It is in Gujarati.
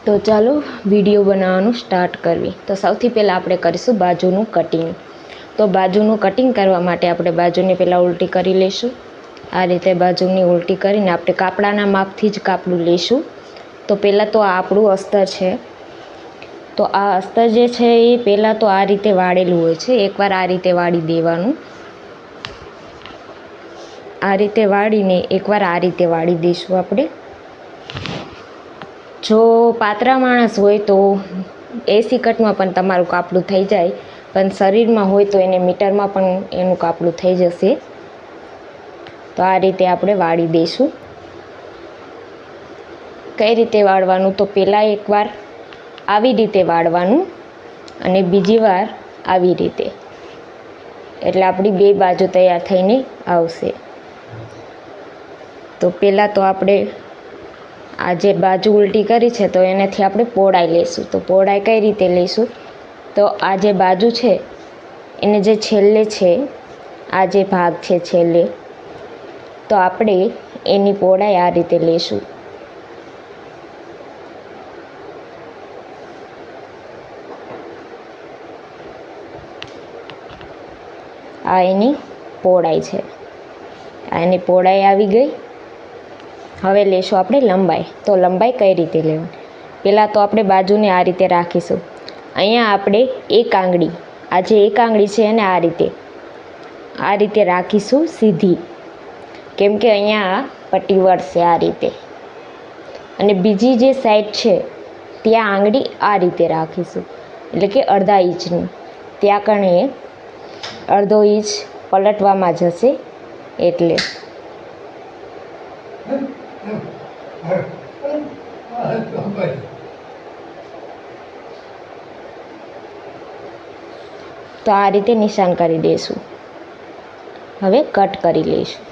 તો ચાલો વિડીયો બનાવવાનું સ્ટાર્ટ કરવી। તો સૌથી પહેલાં આપણે કરીશું બાજુનું કટિંગ। તો બાજુનું કટિંગ કરવા માટે આપણે બાજુને પહેલાં ઉલટી કરી લઈશું। આ રીતે બાજુની ઉલટી કરીને આપણે કાપડાના માપથી જ કાપડું લઈશું। તો પહેલાં તો આ આપણું અસ્તર છે, તો આ અસ્તર જે છે એ પહેલાં તો આ રીતે વાળેલું હોય છે। એકવાર આ રીતે વાળી દેવાનું, આ રીતે વાળીને એકવાર આ રીતે વાળી દઈશું આપણે। જો પાતળા માણસ હોય તો એસી કટમાં પણ તમારું કાપડું થઈ જાય, પણ શરીરમાં હોય તો એને મીટરમાં પણ એનું કાપડું થઈ જશે। તો આ રીતે આપણે વાળી દઈશું। કઈ રીતે વાળવાનું, તો પહેલાં એકવાર આવી રીતે વાળવાનું અને બીજી વાર આવી રીતે, એટલે આપણી બે બાજુ તૈયાર થઈને આવશે। તો પહેલાં તો આપણે આ જે બાજુ ઉલટી કરી છે તો એનાથી આપણે પહોળાઈ લઈશું। તો પહોળાઈ કઈ રીતે લઈશું, તો આ જે બાજુ છે એને જે છેલ્લે છે, આ જે ભાગ છે છેલ્લે, તો આપણે એની પહોળાઈ આ રીતે લઈશું। આ એની પહોળાઈ છે, આ એની પહોળાઈ આવી ગઈ। હવે લેશું આપણે લંબાઈ। તો લંબાઈ કઈ રીતે લેવાની, પહેલાં તો આપણે બાજુને આ રીતે રાખીશું। અહીંયા આપણે એક આંગળી, આ જે એક આંગળી છે એને આ રીતે રાખીશું સીધી, કેમ કે અહીંયા પટ્ટી વળશે આ રીતે। અને બીજી જે સાઈડ છે ત્યાં આંગળી આ રીતે રાખીશું, એટલે કે અડધા ઇંચની, ત્યાં કણે અડધો ઇંચ પલટવામાં જશે એટલે। તો આ રીતે નિશાન કરી દઈશું। હવે કટ કરી લઈશું।